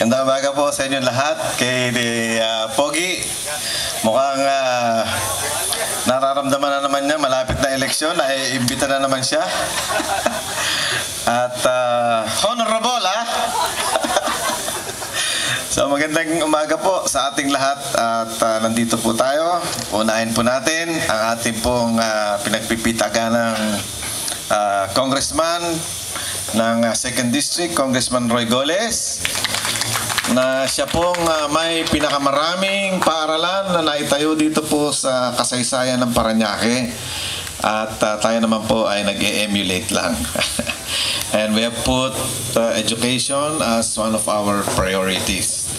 Gandang umaga po sa inyo lahat. Kay Pogi, mukhang nararamdaman na naman niya, malapit na eleksyon, naiimbita na naman siya. At honorable, So magandang umaga po sa ating lahat at nandito po tayo. Unahin po natin ang ating pong pinagpipitaganang congressman ng 2nd District, Congressman Roy Goles, na siya pong may pinakamaraming paaralan na naitayo dito po sa kasaysayan ng Parañaque, at tayo naman po ay nag-emulate lang. And we have put education as one of our priorities.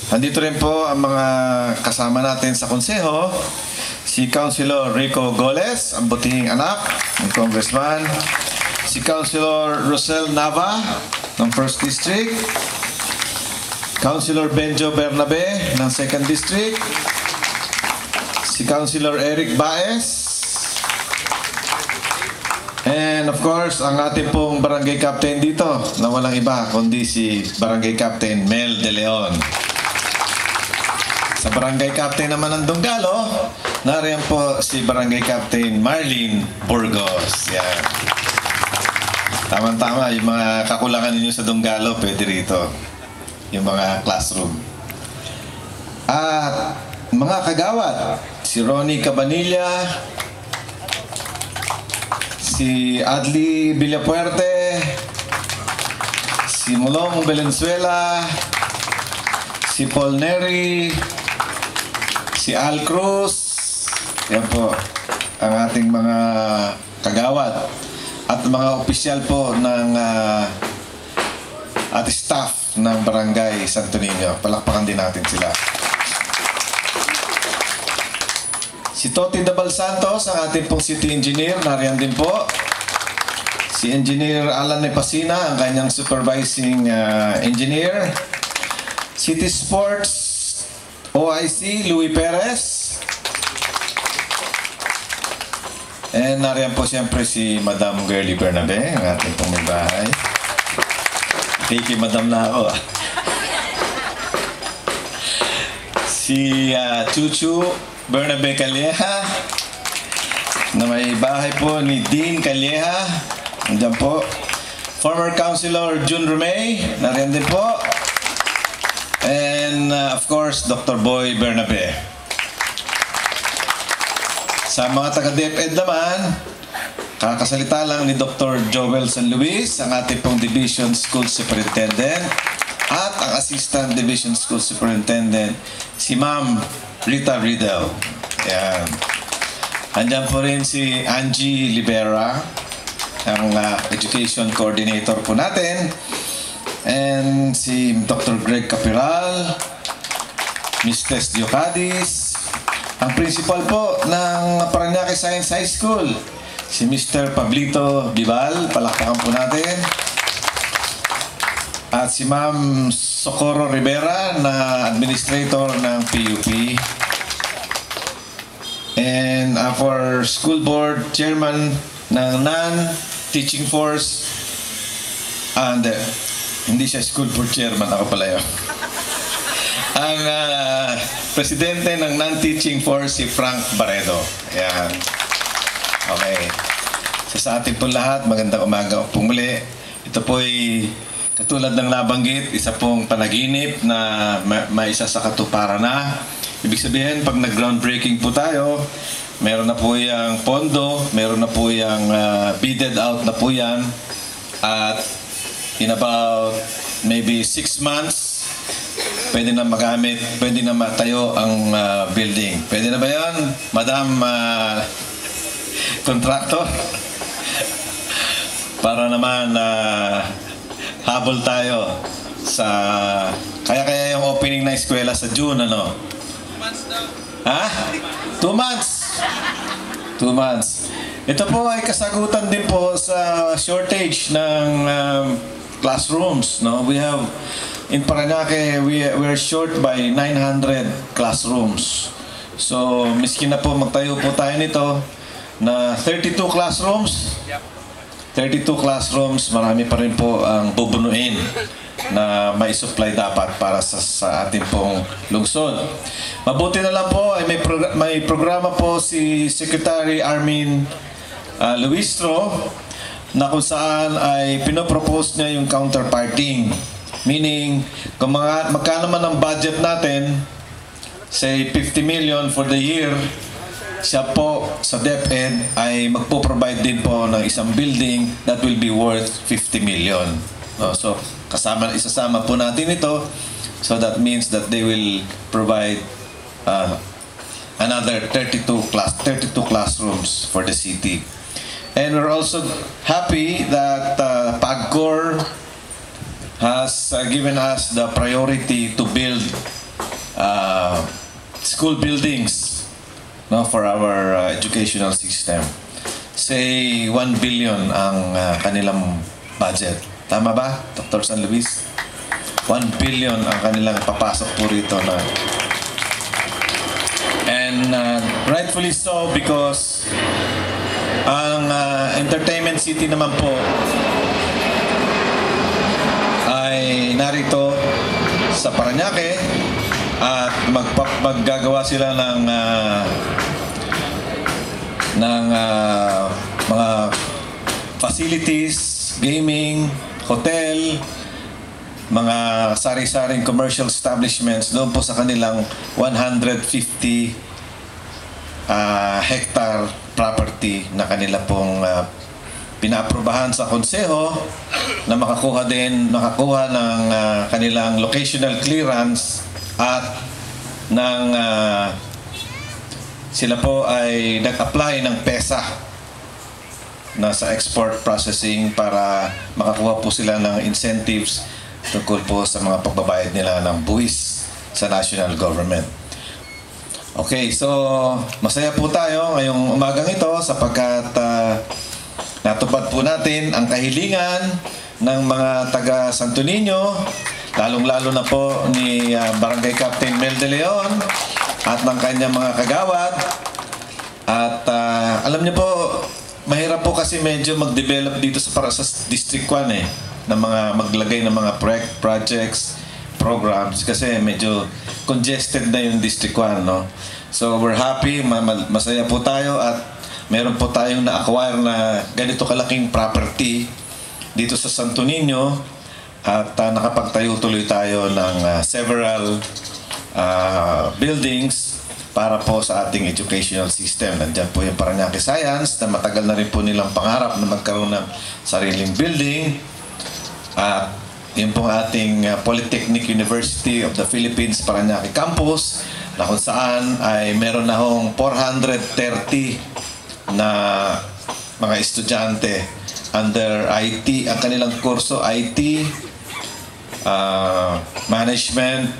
Nandito rin po ang mga kasama natin sa konseho, si Councilor Rico Goles, ang butihing anak ng congressman, si Councilor Rosel Nava ng 1st District, Councilor Benjo Bernabe ng 2nd District, si Councilor Eric Baez, and of course, ang ating pong barangay captain dito na walang iba kundi si Barangay Captain Mel De Leon. Sa barangay captain naman ng Dunggalo, nariyan po si Barangay Captain Marlene Burgos. Yan. Tama-tama, yung mga kakulangan ninyo sa Dunggalo, pwede rito. Yung mga classroom. At mga kagawad, si Ronnie Cabanilla, si Adli Villapuerte, si Mulong Valenzuela, si Paul Neri, si Al Cruz. Yan po ang ating mga kagawad at mga opisyal po ng at staff ng Barangay Santo Niño. Palakpakan din natin sila. Si Toti Dabal Santos, ang ating pong city engineer, nariyan din po. Si Engineer Alan Nepasina, ang kanyang supervising engineer. City Sports OIC, Louis Perez. And nariyan po siyempre si Madam Girlie Bernabe, ang ating pong may bahay. Kay Madam na ako. Si Chuchu Bernabe Calleja, na may bahay po ni Dean Calleja. Nandiyan po. Former Councilor June Romay, nariyan din po. And of course, Dr. Boy Bernabe. Sa mga taga-DepEd naman, kakasalita lang ni Dr. Joel San Luis, ang ating pong Division School Superintendent, at ang Assistant Division School Superintendent, si Ma'am Rita Riddle. Ayan. Andyan po rin si Angie Libera, ang Education Coordinator po natin. And si Dr. Greg Capiral, Ms. Tess Diocadis, ang principal po ng Parañaque Science High School, si Mr. Pablito Bibal, palakpakan po natin. At si Ma'am Socorro Rivera, na Administrator ng PUP. And our School Board Chairman ng Non-Teaching Force, and hindi siya School Board Chairman, ako pala yun. Ang Presidente ng Non-Teaching Force, si Frank Barredo. Ayan. Okay. So, sa ating po lahat, magandang umaga po muli. Ito po ay katulad ng nabanggit, isa pong panaginip na may isa sa katuparan na. Ibig sabihin, pag nag-groundbreaking po tayo, meron na po yung pondo, meron na po yung bidded out na po yan. At in about maybe 6 months, pwede na magamit, pwede na matayo ang building. Pwede na ba yan, Madam Contractor? Para naman habol tayo sa kaya yung opening na eskwela sa June, ano? 2 months daw. Ha? 2 months. 2 months. Ito po ay kasagutan din po sa shortage ng classrooms, no? We have in Parañaque, we're short by 900 classrooms. So, miskin na po magtayo po tayo nito na 32 classrooms. Yep. 32 classrooms, marami pa rin po ang bubunuin. na may supply dapat para sa ating pong lungsod. Mabuti na lang po ay may programa po si Secretary Armin Luistro na kung saan ay pinopropose niya yung counterparting. Meaning, kung magkano man ang budget natin, say 50 million for the year, siya po sa DepEd ay magpo-provide din po ng isang building that will be worth 50 million. So, isasama po natin ito. So that means that they will provide another 32 classrooms for the city. And we're also happy that PAGCOR has given us the priority to build school buildings for our educational system. Say 1 billion ang kanilang budget. Tama ba, Dr. San Luis? 1 billion ang kanilang papasok po rito na. And rightfully so because ang entertainment city naman po ay narito sa Parañaque at maggagawa sila ng mga facilities, gaming, hotel, mga sari-saring commercial establishments doon po sa kanilang 150 hectare property na kanila pong pinaaprubahan sa konseho na makakuha ng kanilang locational clearance at sila po ay nag-apply ng PESA na sa export processing para makakuha po sila ng incentives tungkol po sa mga pagbabayad nila ng buwis sa national government. Okay, so masaya po tayo ngayong umagang ito sapagkat natupad po natin ang kahilingan ng mga taga Santo Niño, lalong-lalo na po ni Barangay Captain Mel De Leon at ng kanyang mga kagawad. At alam niyo po, mahirap po kasi medyo mag-develop dito sa District 1 na mga maglagay ng mga projects, programs kasi medyo congested na yung District 1, no? So we're happy, masaya po tayo at meron po tayong na-acquire na ganito kalaking property dito sa Santo Niño at nakapagtayo tuloy tayo ng several buildings para po sa ating educational system. Nandiyan po yung Parañaque Science na matagal na rin po nilang pangarap na magkaroon ng sariling building. At yun po ating Polytechnic University of the Philippines Parañaque Campus na kung saan ay meron na hong 430 na mga estudyante under IT, ang kanilang kurso IT, management,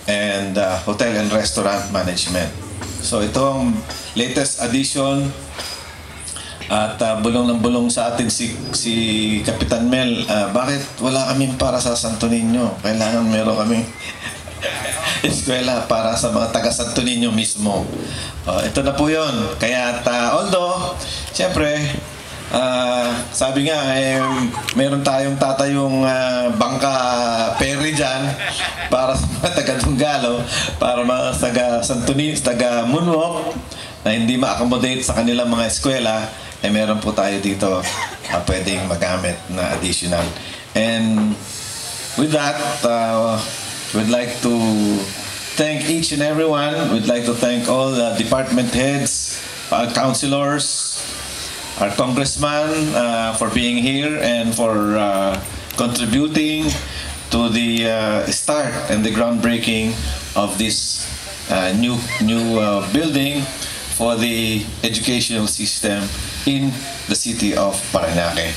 and hotel and restaurant management. So ito ang latest addition at bulong ng bulong sa atin si Kapitan Mel. Bakit wala kaming para sa Santo Niño? Kailangan meron kaming eskwela para sa mga taga Santo Niño mismo. Ito na po yun. Kaya although, siyempre, sabi nga, meron tayong tatayong bangka ferry dyan para sa mga taga-Dunggalo, para mga taga-Santo Niño, taga-Moonwalk, na hindi ma-accommodate sa kanilang mga eskwela, meron po tayo dito pwedeng magamit na additional. And with that, we'd like to thank each and everyone. We'd like to thank all the department heads, councilors, our congressman for being here and for contributing to the start and the groundbreaking of this new building for the educational system in the city of Parañaque.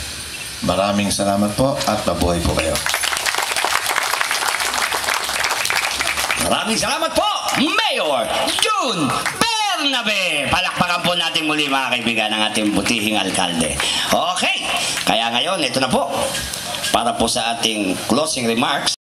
Maraming salamat po at mabuhay po kayo. Maraming salamat po, Mayor June Bernabe. Palakpakan po natin muli mga kaibigan ng ating butihing alkalde. Okay, kaya ngayon ito na po para po sa ating closing remarks.